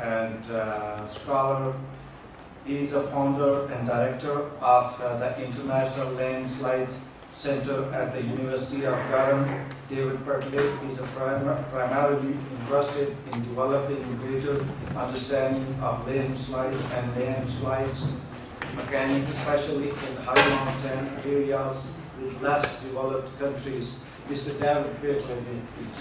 and scholar. He is a founder and director of the International Landslide Center at the University of Durham. David Petley is primarily interested in developing greater understanding of landslide and landslides mechanics, especially in high mountain areas with less developed countries. Mr. David Petley, please.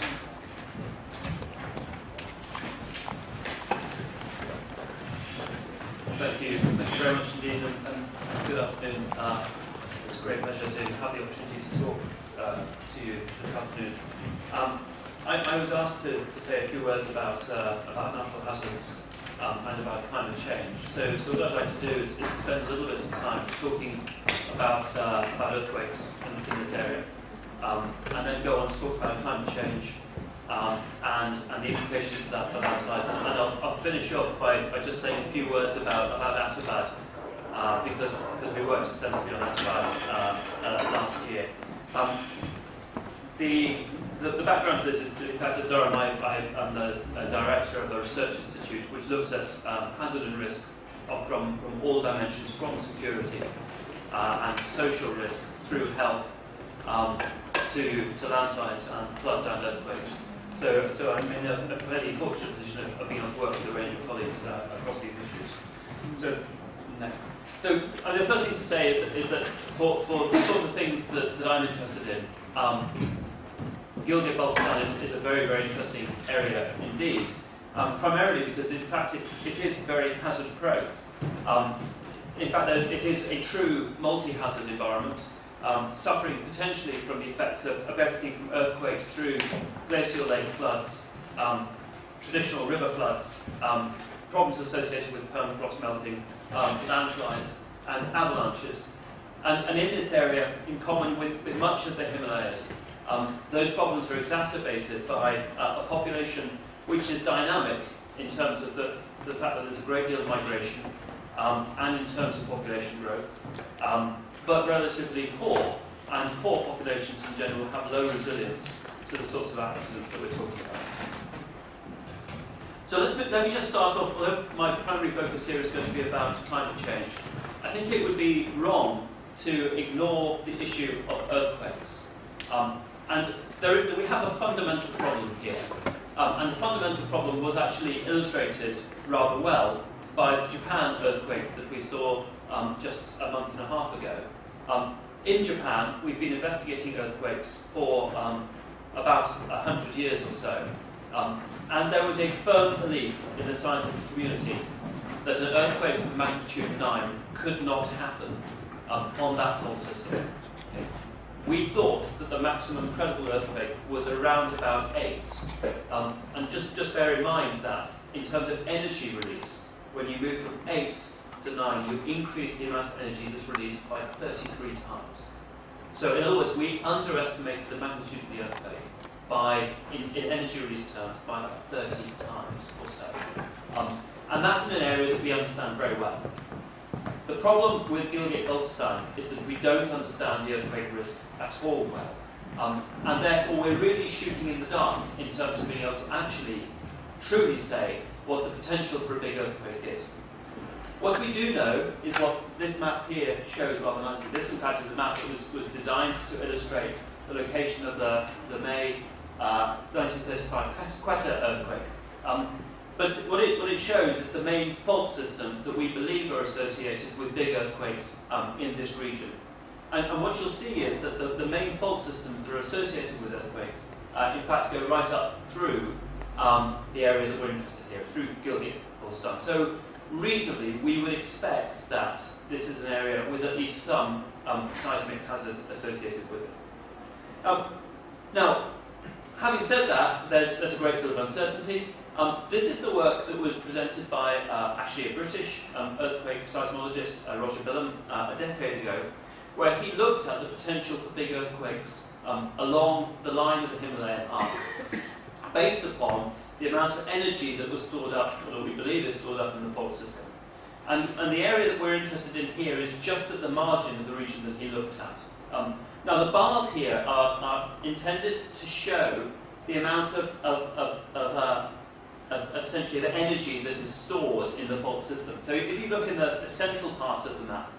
Thank you very much indeed, and good afternoon. It's a great pleasure to have the opportunity to talk to you this afternoon. I was asked to say a few words about natural hazards and about climate change. So what I'd like to do is to spend a little bit of time talking about earthquakes in this area, and then go on to talk about climate change and the implications of that for landslides. And I'll finish off by just saying a few words about Attabad, because we worked extensively on Attabad last year. The background to this is that, in fact, at Durham, I'm the director of the Research Institute, which looks at hazard and risk from all dimensions, from security and social risk through health to landslides and floods and earthquakes. So I'm in a fairly fortunate position of being able to work with a range of colleagues across these issues. So next. So the first thing to say is that for the sort of things that I'm interested in, Gilgit-Baltistan is a very, very interesting area indeed, primarily because in fact it is very hazard prone. In fact, it is a true multi-hazard environment, suffering potentially from the effects of everything from earthquakes through glacial lake floods, traditional river floods, problems associated with permafrost melting, landslides and avalanches. And in this area, in common with much of the Himalayas, those problems are exacerbated by a population which is dynamic in terms of the fact that there's a great deal of migration and in terms of population growth, but relatively poor, and poor populations in general have low resilience to the sorts of accidents that we're talking about. So let me just start off, although my primary focus here is going to be about climate change. I think it would be wrong to ignore the issue of earthquakes. And we have a fundamental problem here. And the fundamental problem was actually illustrated rather well by the Japan earthquake that we saw just a month and a half ago. In Japan, we've been investigating earthquakes for about 100 years or so. And there was a firm belief in the scientific community that an earthquake of magnitude 9 could not happen on that fault system. Okay. We thought that the maximum credible earthquake was around about 8. And just bear in mind that in terms of energy release, when you move from 8 to 9, you increase the amount of energy that's released by 33 times. So in other words, we underestimated the magnitude of the earthquake in energy release terms by about 30 times or so. And that's in an area that we understand very well. The problem with Gilgit-Baltistan is that we don't understand the earthquake risk at all well. And therefore we're really shooting in the dark in terms of being able to actually truly say what the potential for a big earthquake is. What we do know is what this map here shows rather nicely. This, in fact, is a map that was designed to illustrate the location of the May 1935 Quetta earthquake. But what it shows is the main fault systems that we believe are associated with big earthquakes in this region. And what you'll see is that the main fault systems that are associated with earthquakes, in fact, go right up through the area that we're interested here, through Gilgit-Baltistan. So reasonably, we would expect that this is an area with at least some seismic hazard associated with it. Now, having said that, there's a great deal of uncertainty. This is the work that was presented by actually a British earthquake seismologist, Roger Bilham, a decade ago, where he looked at the potential for big earthquakes along the line of the Himalayan arc, based upon the amount of energy that was stored up, or we believe is stored up in the fault system. And the area that we're interested in here is just at the margin of the region that he looked at. Now the bars here are intended to show the amount of essentially the energy that is stored in the fault system. So if you look in the central part of the map,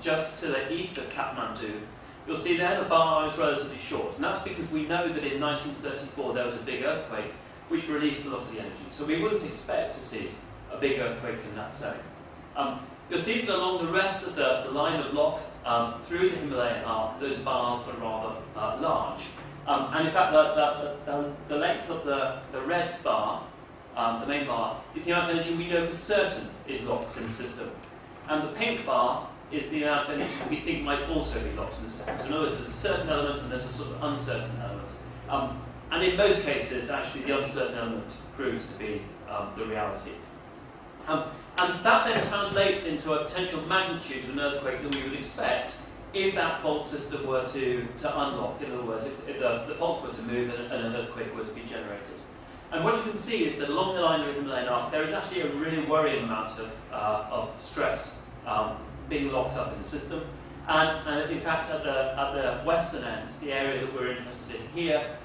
just to the east of Kathmandu, you'll see there the bar is relatively short. And that's because we know that in 1934 there was a big earthquake which released a lot of the energy. So we wouldn't expect to see a big earthquake in that zone. You'll see that along the rest of the line of lock, through the Himalayan arc, those bars are rather large. And in fact, the length of the red bar, the main bar, is the amount of energy we know for certain is locked in the system. And the pink bar is the amount of energy that we think might also be locked in the system. So in other words, there's a certain element and there's a sort of uncertain element. And in most cases, actually, the uncertain element proves to be the reality. And that then translates into a potential magnitude of an earthquake that we would expect if that fault system were to unlock. In other words, if the fault were to move and an earthquake were to be generated. And what you can see is that along the line of the Himalayan arc, there is actually a really worrying amount of stress being locked up in the system. And in fact, at the western end, the area that we're interested in here,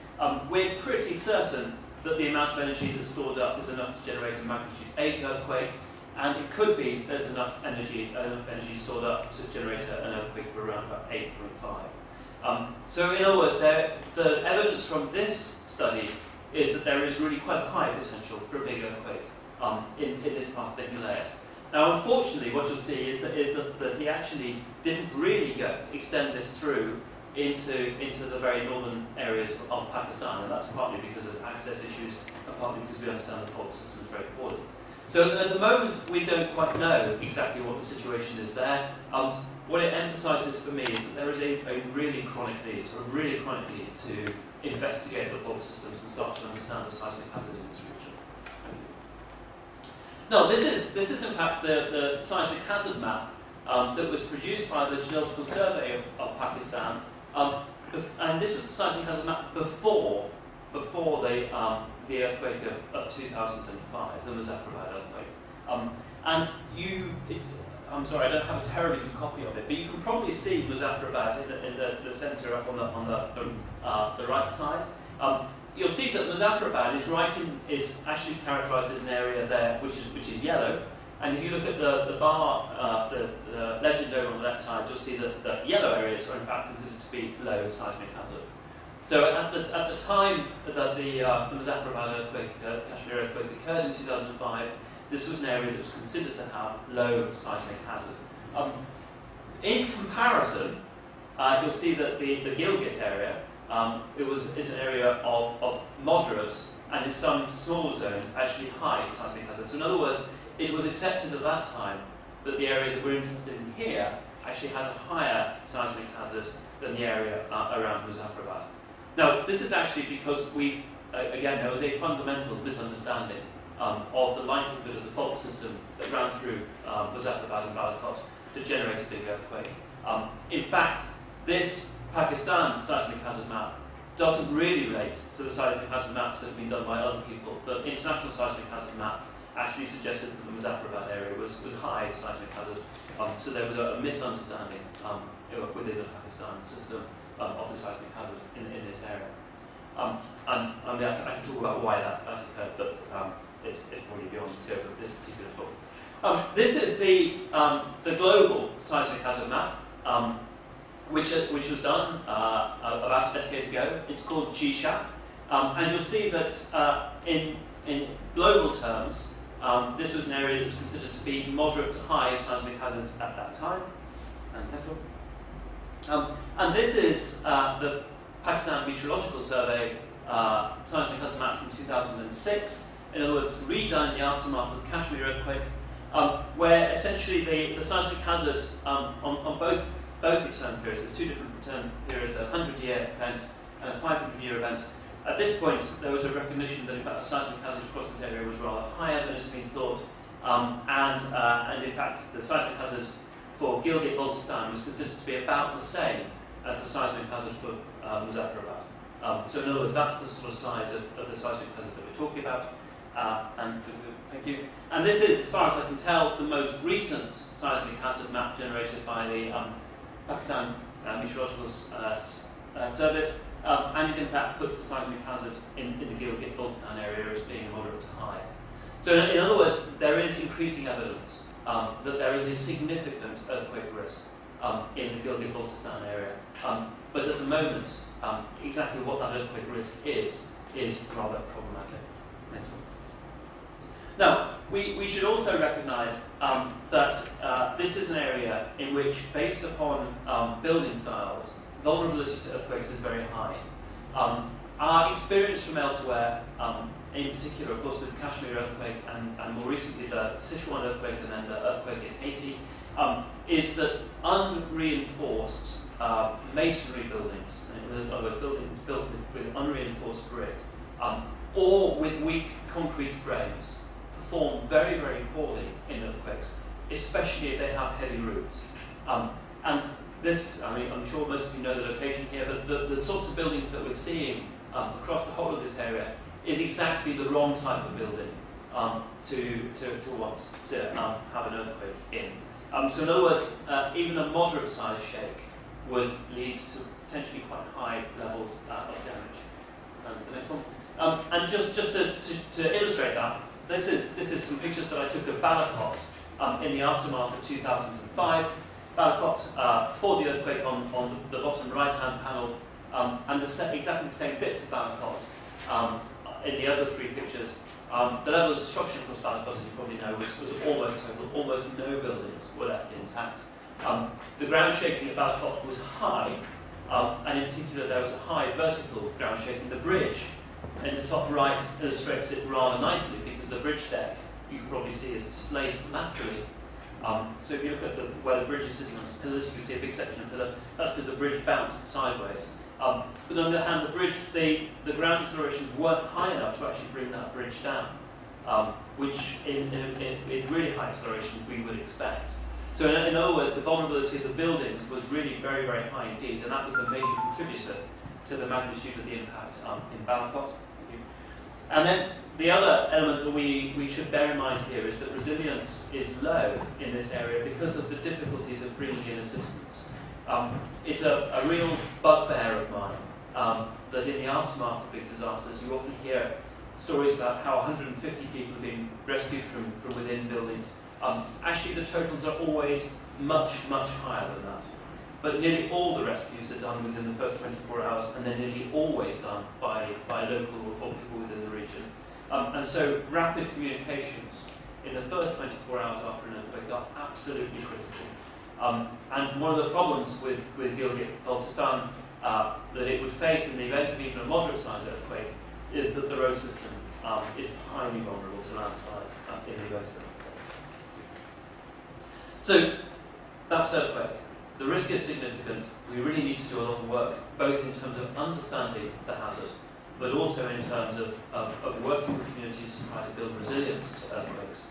we're pretty certain that the amount of energy that's stored up is enough to generate a magnitude 8 earthquake, and it could be there's enough energy stored up to generate an earthquake of around about 8.5. So in other words, the evidence from this study is that there is really quite a high potential for a big earthquake in this part of the Himalayas. Now, unfortunately, what you'll see is that he actually didn't really extend this through into the very northern areas of Pakistan, and that's partly because of access issues, and partly because we understand the fault systems very poorly. So at the moment, we don't quite know exactly what the situation is there. What it emphasises for me is that there is a really chronic need to investigate the fault systems and start to understand the seismic hazard in this region. Now, this is in fact the seismic hazard map that was produced by the Geological Survey of Pakistan, and this was the seismic hazard map before the earthquake of 2005, the Muzaffarabad earthquake. I'm sorry, I don't have a terribly good copy of it, but you can probably see Muzaffarabad in the centre up on the right side. You'll see that Muzaffarabad is actually characterised as an area there which is yellow, and if you look at the bar, the legend over on the left side, you'll see that the yellow areas are in fact considered to be low seismic hazard. So at the time that the Muzaffarabad earthquake, Kashmir earthquake occurred in 2005, this was an area that was considered to have low seismic hazard. In comparison, you'll see that the Gilgit area is an area of moderate, and in some small zones actually high seismic hazard. So in other words, it was accepted at that time that the area that we're interested in here actually had a higher seismic hazard than the area around Muzaffarabad. Now, this is actually because there was a fundamental misunderstanding of the likelihood of the fault system that ran through Muzaffarabad and Balakot to generate a big earthquake. In fact, this Pakistan seismic hazard map doesn't really relate to the seismic hazard maps that have been done by other people. The international seismic hazard map actually suggested that the Muzaffarabad area was high seismic hazard, so there was a misunderstanding within the Pakistan system of the seismic hazard in this area. I can talk about why that occurred, but it's probably beyond the scope of this particular talk. This is the global seismic hazard map, which was done about a decade ago. It's called GSHAP, and you'll see that in global terms, this was an area that was considered to be moderate to high seismic hazard at that time. And this is the Pakistan Meteorological Survey seismic hazard map from 2006. In other words, redone in the aftermath of the Kashmir earthquake, where essentially the seismic hazard on both return periods, there's two different return periods, a 100-year event and a 500-year event. At this point, there was a recognition that in fact the seismic hazard across this area was rather higher than has been thought, and in fact the seismic hazard for Gilgit-Baltistan was considered to be about the same as the seismic hazard for Muzaffarabad. So in other words, that's the sort of size of the seismic hazard that we're talking about. Thank you. And this is, as far as I can tell, the most recent seismic hazard map generated by the Pakistan Meteorological service, and it in fact puts the seismic hazard in the Gilgit-Baltistan area as being moderate to high. So in other words, there is increasing evidence that there is a significant earthquake risk in the Gilgit-Baltistan area. But at the moment, exactly what that earthquake risk is rather problematic. Next one. Now, we should also recognise that this is an area in which, based upon building styles, vulnerability to earthquakes is very high. Our experience from elsewhere, in particular, of course, with the Kashmir earthquake and more recently the Sichuan earthquake and then the earthquake in Haiti, is that unreinforced masonry buildings, in other words, buildings built with unreinforced brick, or with weak concrete frames, perform very, very poorly in earthquakes, especially if they have heavy roofs. And this, I mean, I'm sure most of you know the location here, but the sorts of buildings that we're seeing across the whole of this area is exactly the wrong type of building to want to have an earthquake in. So in other words, even a moderate sized shake would lead to potentially quite high levels of damage. The next one. And just to illustrate that, this is some pictures that I took of Balakot in the aftermath of 2005. Balakot for the earthquake on the bottom right-hand panel, and exactly the same bits of Balakot in the other three pictures. The level of destruction across Balakot, as you probably know, was almost total. Almost no buildings were left intact. The ground shaking at Balakot was high, and in particular there was a high vertical ground shaking. The bridge in the top right illustrates it rather nicely because the bridge deck, you can probably see, is displaced laterally. So if you look at where the bridge is sitting on its pillars, you can see a big section of pillar. That's because the bridge bounced sideways. But on the other hand, the bridge, the ground accelerations weren't high enough to actually bring that bridge down, which in really high accelerations we would expect. So in other words, the vulnerability of the buildings was really very, very high indeed, and that was the major contributor to the magnitude of the impact in Balakot. And then the other element that we should bear in mind here is that resilience is low in this area because of the difficulties of bringing in assistance. It's a real bugbear of mine that in the aftermath of big disasters you often hear stories about how 150 people have been rescued from within buildings. Actually the totals are always much, much higher than that. But nearly all the rescues are done within the first 24 hours, and they're nearly always done by local or people within the region. And so rapid communications in the first 24 hours after an earthquake are absolutely critical. And one of the problems with Gilgit-Baltistan that it would face in the event of even a moderate-sized earthquake is that the road system is highly vulnerable to landslides in the event of an earthquake. So that's earthquake. The risk is significant. We really need to do a lot of work, both in terms of understanding the hazard, but also in terms of working with communities to try to build resilience to earthquakes.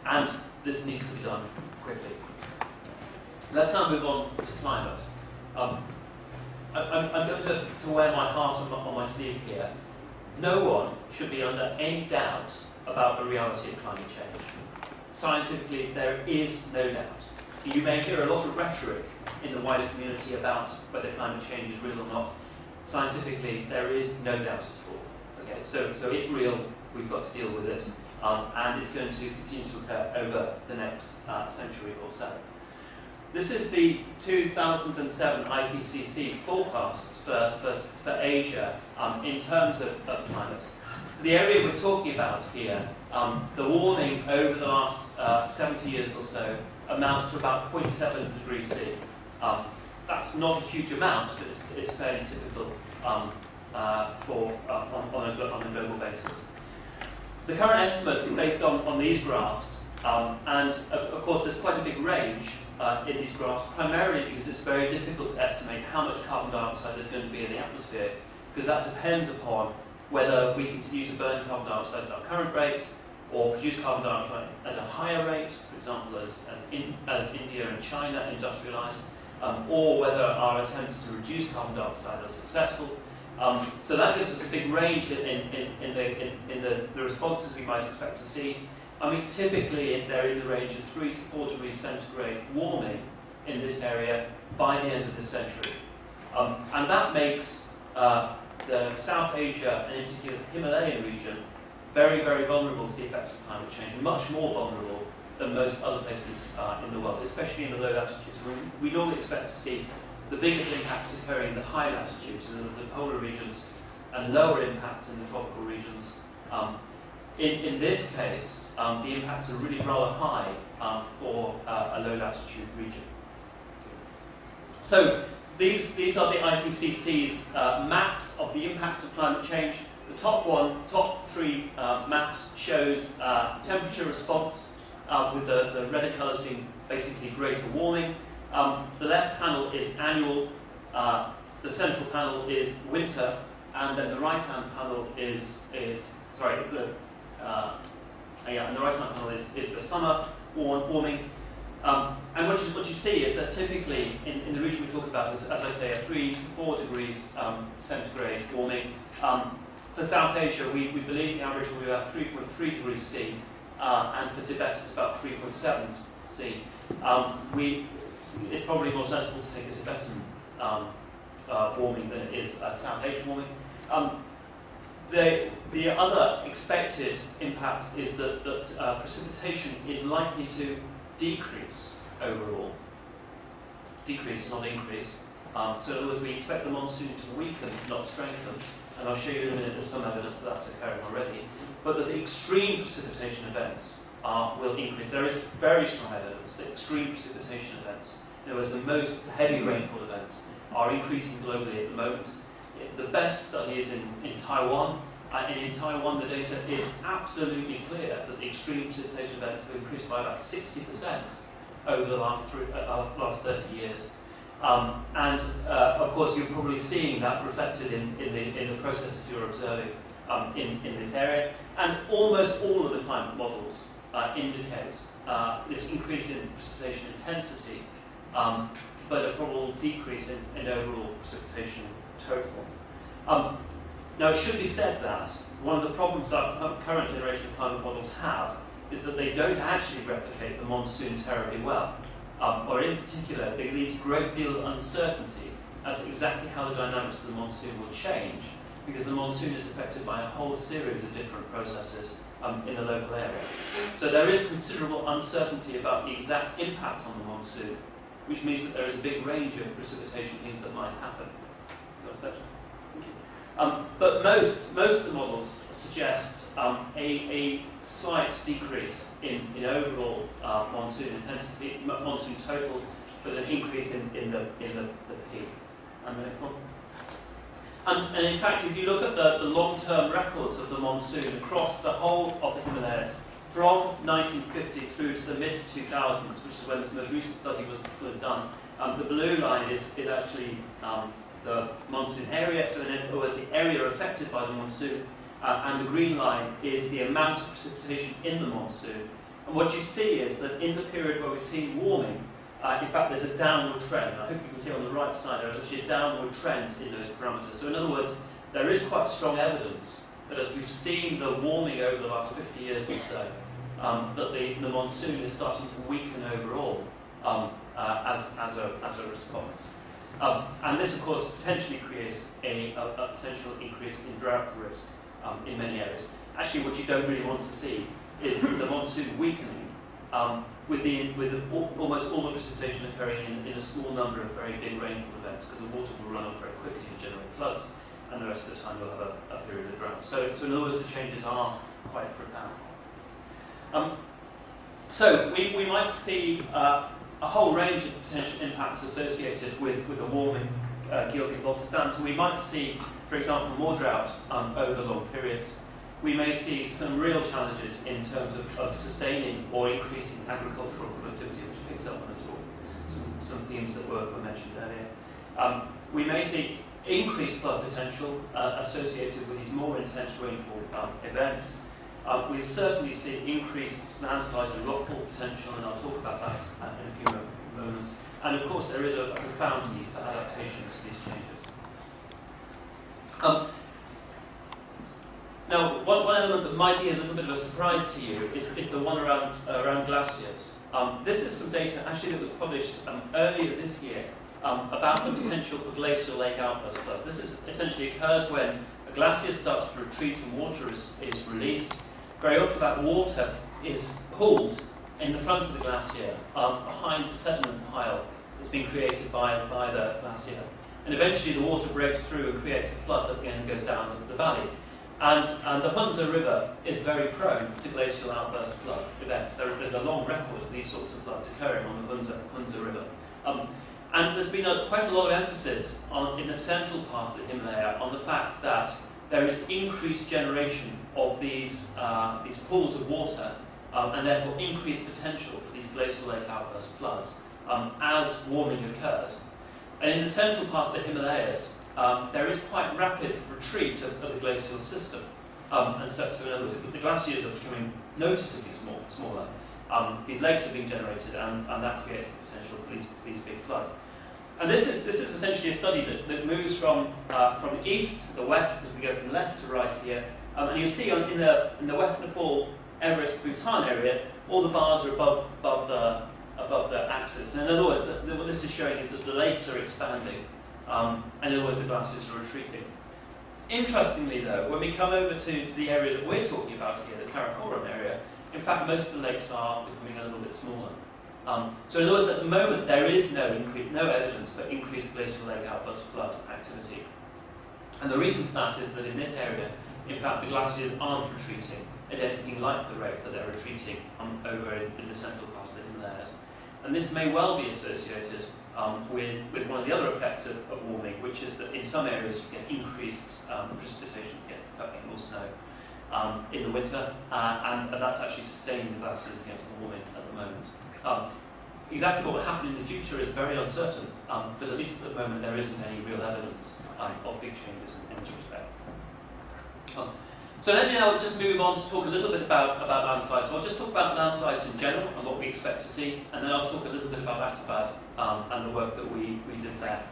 And this needs to be done quickly. Let's now move on to climate. I'm going to wear my heart on my sleeve here. No one should be under any doubt about the reality of climate change. Scientifically, there is no doubt. You may hear a lot of rhetoric in the wider community about whether climate change is real or not. Scientifically, there is no doubt at all. Okay, so it's real, we've got to deal with it, and it's going to continue to occur over the next century or so. This is the 2007 IPCC forecasts for Asia in terms of climate. The area we're talking about here, the warming over the last 70 years or so, amounts to about 0.7 degrees C. That's not a huge amount, but it's fairly typical on a global basis. The current estimate is based on these graphs, and of course there's quite a big range in these graphs, primarily because it's very difficult to estimate how much carbon dioxide there's going to be in the atmosphere, because that depends upon whether we continue to burn carbon dioxide at our current rate, or produce carbon dioxide at a higher rate, for example, as India and China industrialize, or whether our attempts to reduce carbon dioxide are successful. So that gives us a big range in the responses we might expect to see. I mean, typically they're in the range of 3 to 4 degrees centigrade warming in this area by the end of this century. And that makes the South Asia, and in particular the Himalayan region, very, very vulnerable to the effects of climate change, much more vulnerable than most other places in the world, especially in the low latitudes. We normally expect to see the biggest impacts occurring in the high latitudes, in the polar regions, and lower impacts in the tropical regions. In this case, the impacts are really rather high for a low latitude region. So these are the IPCC's maps of the impacts of climate change. The top three maps shows temperature response, with the redder colours being basically greater warming. The left panel is annual, the central panel is winter, and then the right-hand panel is the summer warming. And what you see is that typically in the region we talk about, as I say, a 3 to 4 degrees centigrade warming. For South Asia, we believe the average will be about 3.3 degrees C, and for Tibet it's about 3.7 C. It's probably more sensible to take a Tibetan warming than it is South Asian warming. The other expected impact is that precipitation is likely to decrease overall. Decrease, not increase. So in other words, we expect the monsoon to weaken, not strengthen. And I'll show you in a minute there's some evidence that that's occurring already. But that the extreme precipitation events will increase. There is very strong evidence that extreme precipitation events, in other words, the most heavy rainfall events, are increasing globally at the moment. The best study is in Taiwan, and in Taiwan the data is absolutely clear that the extreme precipitation events have increased by about 60% over the last 30 years. And of course you're probably seeing that reflected in the processes you're observing in this area. And almost all of the climate models indicate this increase in precipitation intensity, but a probable decrease in overall precipitation total. Now it should be said that one of the problems that current generation of climate models have is that they don't actually replicate the monsoon terribly well. Or in particular, they lead to a great deal of uncertainty as to exactly how the dynamics of the monsoon will change, because the monsoon is affected by a whole series of different processes in the local area. So there is considerable uncertainty about the exact impact on the monsoon, which means that there is a big range of precipitation things that might happen. But most of the models suggest a slight decrease in overall monsoon intensity, monsoon total, but an increase in the peak. And the next one. And in fact, if you look at the long-term records of the monsoon across the whole of the Himalayas, from 1950 through to the mid-2000s, which is when the most recent study was done, the blue line is actually the monsoon area, so in other words, the area affected by the monsoon, and the green line is the amount of precipitation in the monsoon. And what you see is that in the period where we've seen warming, in fact there's a downward trend. I hope you can see on the right side there is actually a downward trend in those parameters. So in other words, there is quite strong evidence that as we've seen the warming over the last 50 years or so, that the monsoon is starting to weaken overall as a response. And this, of course, potentially creates a potential increase in drought risk in many areas. Actually, what you don't really want to see is the monsoon weakening with almost all the precipitation occurring in a small number of very big rainfall events, because the water will run off very quickly and generate floods, and the rest of the time we'll have a period of drought. So in other words, the changes are quite profound. So we might see a whole range of potential impacts associated with a warming Gilgit-Baltistan. So we might see, for example, more drought over long periods. We may see some real challenges in terms of sustaining or increasing agricultural productivity, which picks up on some themes that were mentioned earlier. We may see increased flood potential associated with these more intense rainfall events. We certainly see increased landslide and rockfall potential, and I'll talk about that in a few moments. And of course, there is a profound need for adaptation to these changes. Now, one element that might be a little bit of a surprise to you is the one around glaciers. This is some data actually that was published earlier this year about the potential for glacial lake outburst floods. This essentially occurs when a glacier starts to retreat and water is released. Very often that water is pooled in the front of the glacier behind the sediment pile that's been created by the glacier. And eventually the water breaks through and creates a flood that again goes down the valley. And the Hunza River is very prone to glacial outburst flood events. There's a long record of these sorts of floods occurring on the Hunza River. And there's been quite a lot of emphasis in the central part of the Himalaya on the fact that there is increased generation of these pools of water and therefore increased potential for these glacial lake outburst floods as warming occurs. And in the central part of the Himalayas, there is quite rapid retreat of the glacial system. And so in other words, the glaciers are becoming noticeably smaller. These lakes are being generated, and that creates the potential for these big floods. And this is essentially a study that moves from the east to the west as we go from left to right here. And you'll see in the West Nepal, Everest, Bhutan area, all the bars are above the axis. And in other words, what this is showing is that the lakes are expanding, and in other words, the glaciers are retreating. Interestingly, though, when we come over to the area that we're talking about here, the Karakoram area, in fact, most of the lakes are becoming a little bit smaller. So in other words, at the moment, there is no evidence for increased glacial lake outburst flood activity. And the reason for that is that in this area, in fact, the glaciers aren't retreating at anything like the rate that they're retreating over in the central part of the Himalayas. And this may well be associated with one of the other effects of warming, which is that in some areas you get increased precipitation, you get more snow in the winter, and that's actually sustaining the glaciers against the warming at the moment. Exactly what will happen in the future is very uncertain, but at least at the moment there isn't any real evidence of big changes in this respect. So let me now just move on to talk a little bit about landslides. So I'll just talk about landslides in general and what we expect to see, and then I'll talk a little bit about Actibad and the work that we did there.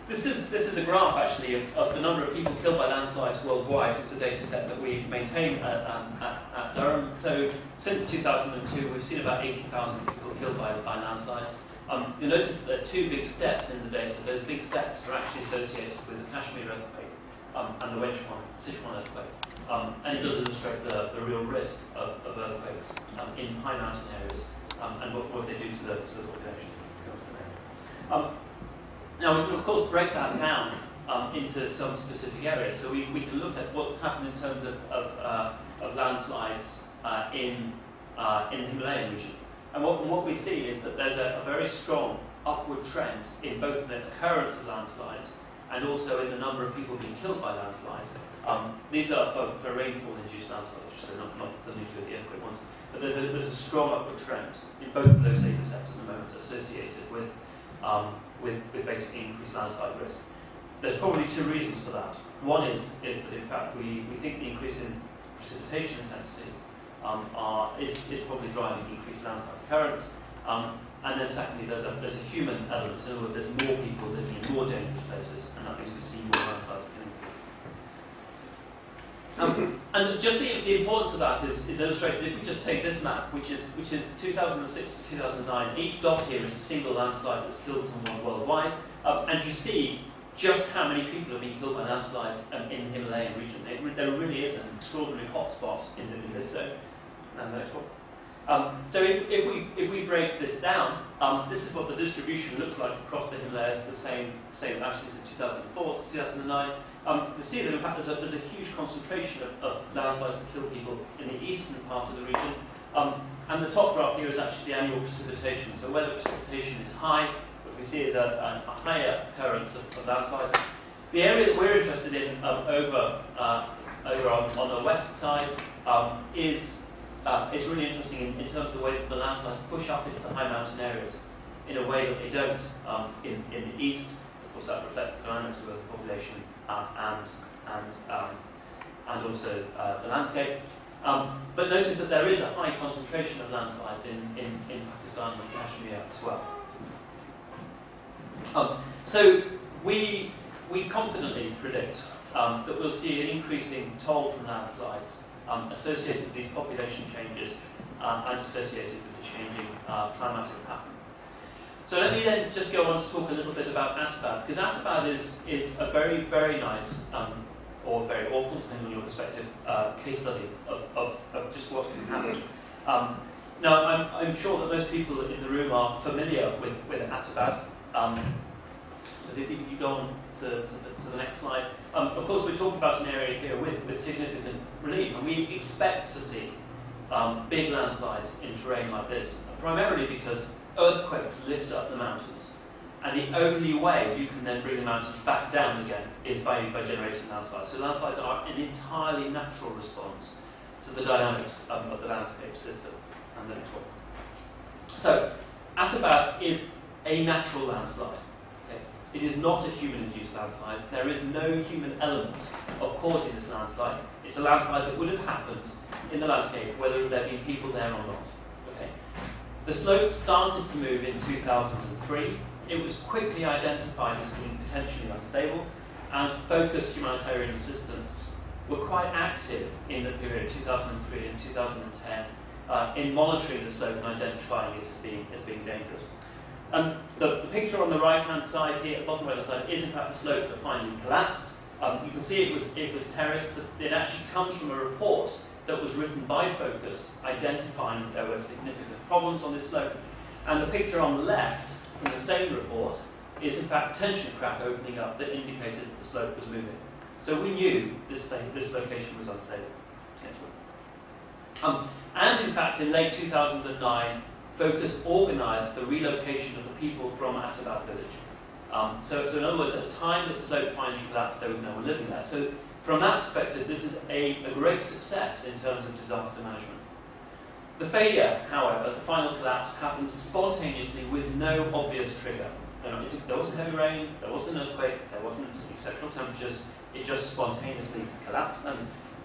This is a graph actually of the number of people killed by landslides worldwide. It's a data set that we maintain at Durham. So since 2002, we've seen about 80,000 people killed by landslides. You'll notice that there's two big steps in the data. Those big steps are actually associated with the Kashmir earthquake and the Sichuan earthquake. And it does illustrate the real risk of earthquakes in high mountain areas and what they do to the population. Now we can of course break that down into some specific areas. So we can look at what's happened in terms of landslides in the Himalayan region. And what we see is that there's a very strong upward trend in both the occurrence of landslides and also in the number of people being killed by landslides. These are for rainfall-induced landslides, so doesn't include the earthquake ones. But there's a strong upward trend in both of those data sets at the moment associated with basically increased landslide risk. There's probably two reasons for that. One is that in fact we think the increase in precipitation intensity is probably driving increased landslide occurrence. And then secondly, there's a human element. In other words, there's more people living in more dangerous places, and that means we see more landslides killing people. And just the importance of that is illustrated if we just take this map, which is 2006 to 2009. Each dot here is a single landslide that's killed someone worldwide, and you see just how many people have been killed by landslides in the Himalayan region. There really is an extraordinary hotspot in this zone. So if we break this down, this is what the distribution looks like across the Himalayas for the same actually since 2004 to 2009. You see that in fact there's a huge concentration of landslides that kill people in the eastern part of the region. And the top graph here is actually the annual precipitation. So where the precipitation is high, what we see is a higher occurrence of landslides. The area that we're interested in over on the west side is really interesting in terms of the way that the landslides push up into the high mountain areas in a way that they don't in the east. Of course, that reflects the dynamics of the population and also the landscape. But notice that there is a high concentration of landslides in Pakistan and Kashmir as well. So we confidently predict that we'll see an increasing toll from landslides associated with these population changes and associated with the changing climatic pattern. So let me then just go on to talk a little bit about Atabad, because Atabad is a very, very nice, or very awful, depending on your perspective, case study of just what can happen. Now, I'm sure that most people in the room are familiar with Atabad. But if you go on to the next slide, of course we're talking about an area here with significant relief, and we expect to see big landslides in terrain like this, primarily because earthquakes lift up the mountains, and the only way you can then bring the mountains back down again is by generating landslides. So landslides are an entirely natural response to the dynamics of the landscape system. And then so Atabad is a natural landslide. It is not a human-induced landslide. There is no human element of causing this landslide. It's a landslide that would have happened in the landscape whether there be people there or not. Okay. The slope started to move in 2003. It was quickly identified as being potentially unstable, and focused humanitarian assistance were quite active in the period 2003 and 2010 in monitoring the slope and identifying it as being dangerous. The picture on the right-hand side here, at the bottom right-hand side, is in fact the slope that finally collapsed. You can see it was terraced. It actually comes from a report that was written by Focus, identifying that there were significant problems on this slope. And the picture on the left, from the same report, is in fact a tension crack opening up that indicated that the slope was moving. So we knew this location was unstable. And in fact, in late 2009, Focus organised the relocation of the people from Atabad village. So in other words, at the time that the slope finally collapsed, there was no one living there. So from that perspective, this is a great success in terms of disaster management. The failure, however, the final collapse, happened spontaneously with no obvious trigger. There wasn't heavy rain, there wasn't an earthquake, there wasn't exceptional temperatures. It just spontaneously collapsed, and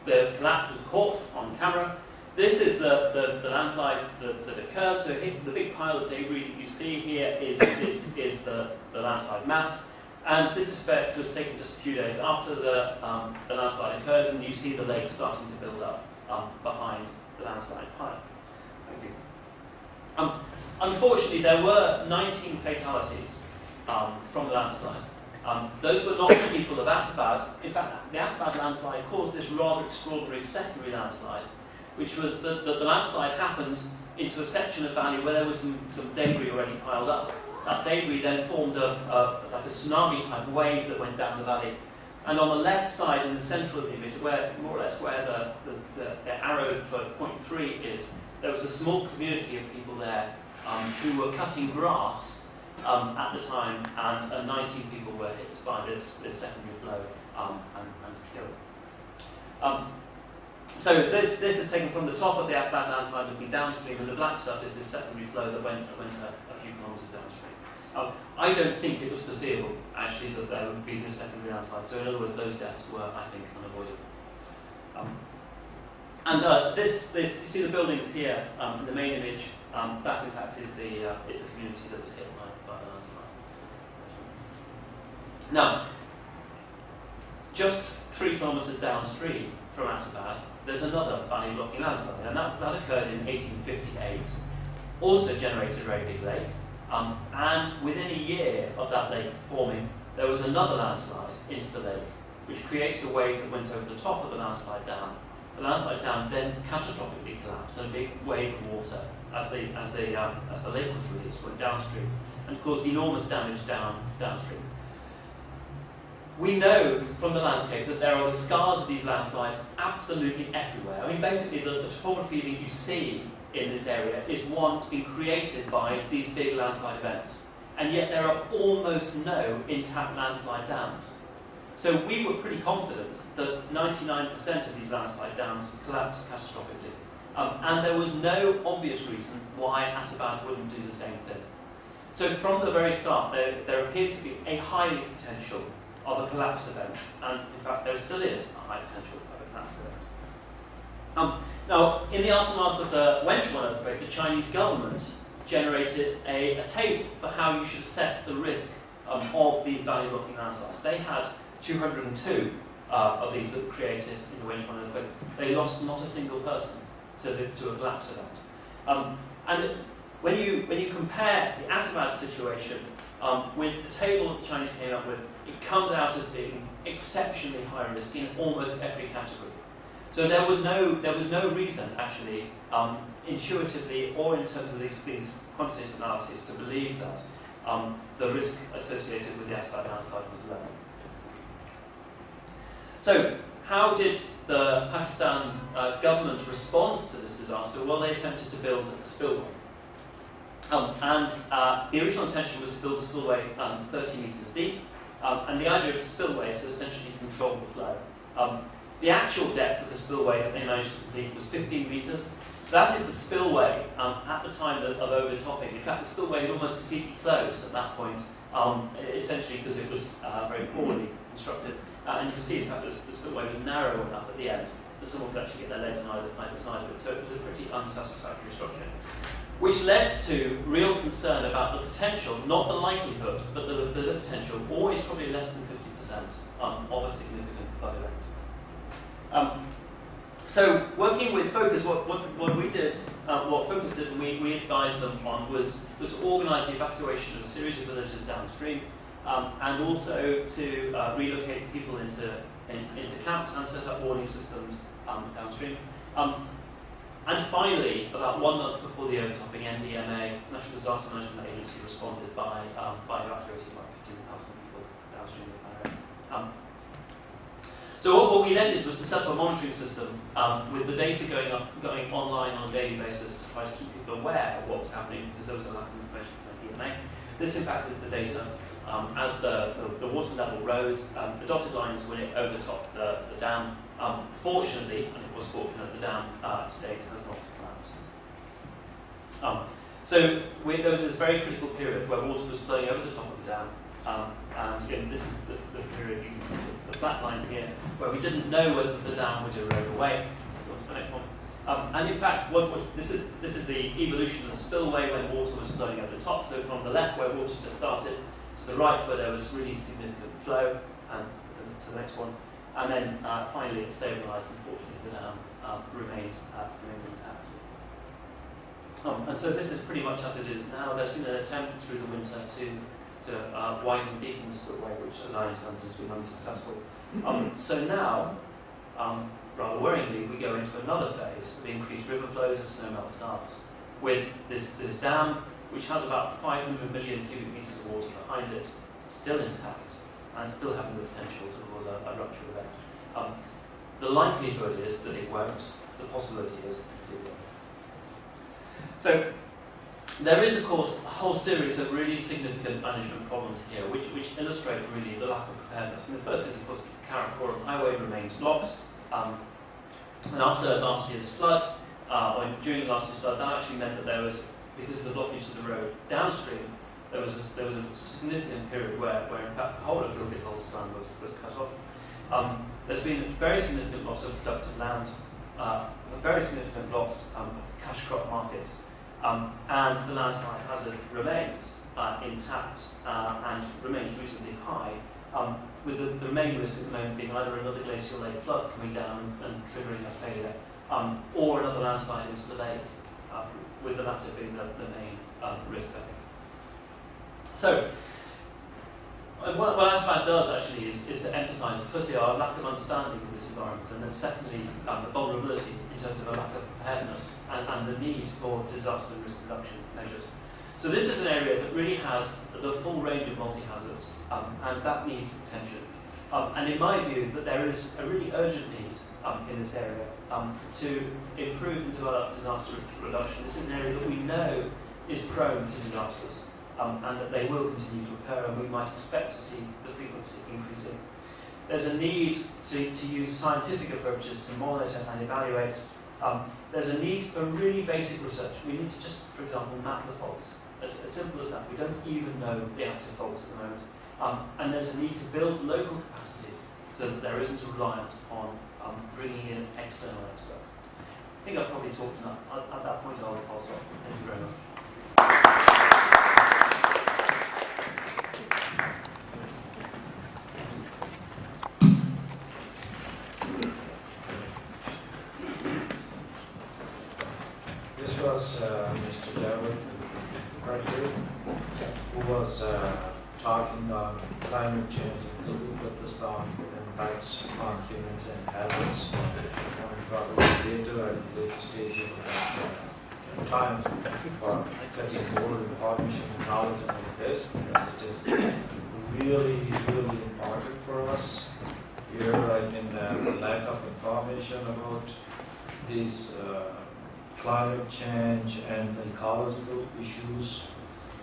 the collapse was caught on camera. This is the landslide that occurred. So the big pile of debris that you see here is the landslide mass. And this effect was taken just a few days after the landslide occurred, and you see the lake starting to build up behind the landslide pile. Thank you. Unfortunately, there were 19 fatalities from the landslide. Those were not the people of Atabad. In fact, the Atabad landslide caused this rather extraordinary secondary landslide, which was that the landslide happened into a section of valley where there was some debris already piled up. That debris then formed like a tsunami-type wave that went down the valley. And on the left side, in the centre of the image, where more or less where the arrow for point 3 is, there was a small community of people there who were cutting grass at the time, and 19 people were hit by this secondary flow and killed. So this is taken from the top of the Atabad landslide looking downstream, and the black stuff is this secondary flow that went a few kilometres downstream. I don't think it was foreseeable, actually, that there would be this secondary landslide. So in other words, those deaths were, I think, unavoidable. You see the buildings here in the main image. That, in fact, is the community that was hit by the landslide. Now, just 3 kilometres downstream from Atabad, there's another valley-blocking landslide, and that occurred in 1858. Also generated a very big lake, and within a year of that lake forming, there was another landslide into the lake, which created a wave that went over the top of the landslide dam. The landslide dam then catastrophically collapsed, and a big wave of water, as the lake was released, went downstream and caused enormous damage downstream. We know from the landscape that there are the scars of these landslides absolutely everywhere. I mean, basically, the topography that you see in this area is one that's been created by these big landslide events. And yet there are almost no intact landslide dams. So we were pretty confident that 99% of these landslide dams collapsed catastrophically. And there was no obvious reason why Atabad wouldn't do the same thing. So from the very start, there appeared to be a high potential of a collapse event, and in fact there still is a high potential of a collapse event. Now, in the aftermath of the Wenchuan earthquake, the Chinese government generated a table for how you should assess the risk of these valley-blocking landslides. They had 202 of these that were created in the Wenchuan earthquake. They lost not a single person to a collapse event. And when you compare the at-about situation with the table that the Chinese came up with, it comes out as being exceptionally high risk in almost every category. So there was no reason, actually, intuitively or in terms of these quantitative analyses, to believe that the risk associated with the at-about landslide was low. So how did the Pakistan government respond to this disaster? Well, they attempted to build a spillway. The original intention was to build a spillway 30 metres deep, and the idea of the spillway is to essentially control the flow. The actual depth of the spillway that they managed to complete was 15 metres. That is the spillway at the time of overtopping. In fact, the spillway had almost completely closed at that point, essentially because it was very poorly constructed. And you can see, in fact, the spillway was narrow enough at the end that someone could actually get their legs on either side of it. So it was a pretty unsatisfactory structure, which led to real concern about the potential, not the likelihood, but the potential, always probably less than 50% of a significant flood event. So working with Focus, what we did, what Focus did, and we advised them on was to organise the evacuation of a series of villages downstream, and also to relocate people into camps and set up warning systems downstream. And finally, about 1 month before the overtopping, NDMA, National Disaster Management Agency, responded by evacuating about 15,000 people downstream of Bahrain. So what we then did was to set up a monitoring system with the data going online on a daily basis to try to keep people aware of what was happening, because there was a lack of information from NDMA. This, in fact, is the data as the water level rose. The dotted lines when it overtopped the dam. Fortunately, and it was fortunate, the dam to date has not collapsed. So there was this very critical period where water was flowing over the top of the dam. And again, this is the period, you can see the flat line here, where we didn't know whether the dam would erode away. Go on to the next one. And in fact, this is the evolution of the spillway when water was flowing over the top. So from the left, where water just started, to the right, where there was really significant flow, and to the next one. And then finally, it stabilised. Unfortunately, the dam remained intact. And so this is pretty much as it is now. There's been an attempt through the winter to widen and deepen the spillway, which, as I understand, has been unsuccessful. So now, rather worryingly, we go into another phase of increased river flows as snowmelt starts, with this dam, which has about 500 million cubic metres of water behind it, still intact, and still having the potential to cause a rupture event. The likelihood is that it won't. The possibility is that it will. So there is, of course, a whole series of really significant management problems here, which illustrate really the lack of preparedness. And the first is, of course, the Karakoram Highway remains blocked. And after last year's flood, or during last year's flood, that actually meant that there was, because of the blockage of the road downstream, there was a significant period where in fact the whole of Gilgit-Baltistan was cut off. There's been very significant loss of productive land, very significant loss of cash crop markets, and the landslide hazard remains intact and remains reasonably high, with the main risk at the moment being either another glacial lake flood coming down and triggering a failure, or another landslide into the lake, with the latter being the main risk, I think. So, what Landslide does actually is to emphasise, firstly, our lack of understanding of this environment, and then secondly, the vulnerability in terms of a lack of preparedness and the need for disaster risk reduction measures. So this is an area that really has the full range of multi-hazards, and that needs attention. And in my view, that there is a really urgent need in this area to improve and develop disaster reduction. This is an area that we know is prone to disasters, and that they will continue to occur, and we might expect to see the frequency increasing. There's a need to use scientific approaches to monitor and evaluate. There's a need for really basic research. We need to just, for example, map the faults. As simple as that. We don't even know the active faults at the moment. And there's a need to build local capacity so that there isn't a reliance on bringing in external experts. I think I've probably talked enough. At that point, I'll stop. Thank you very much. This was Mr. Dawood, Petley, who was talking on climate change, including with the storm impacts on humans and hazards. And probably later at a later stage of time for getting more information and knowledge about this, because it is really, really important for us. Here, I mean, the lack of information about these climate change and the ecological issues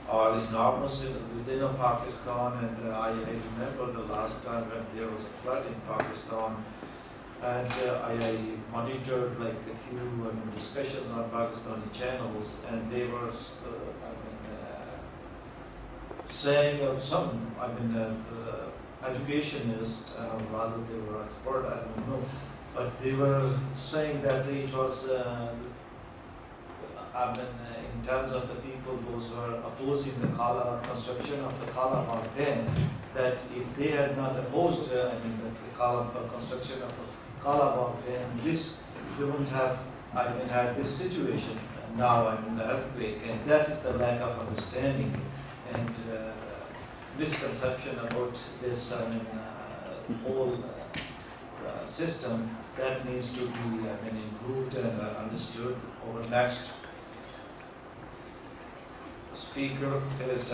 are enormous within Pakistan. And I remember the last time when there was a flood in Pakistan, and I monitored like a few discussions on Pakistani channels, and they were saying of some, educationists, rather they were expert, I don't know, but they were saying that it was, in terms of the people those who are opposing the construction of the Kala Dam, that if they had not opposed, the construction of the Kala Dam, this we wouldn't have, had this situation now, the earthquake, and that is the lack of understanding and misconception about this whole system that needs to be improved and understood. Over next speaker is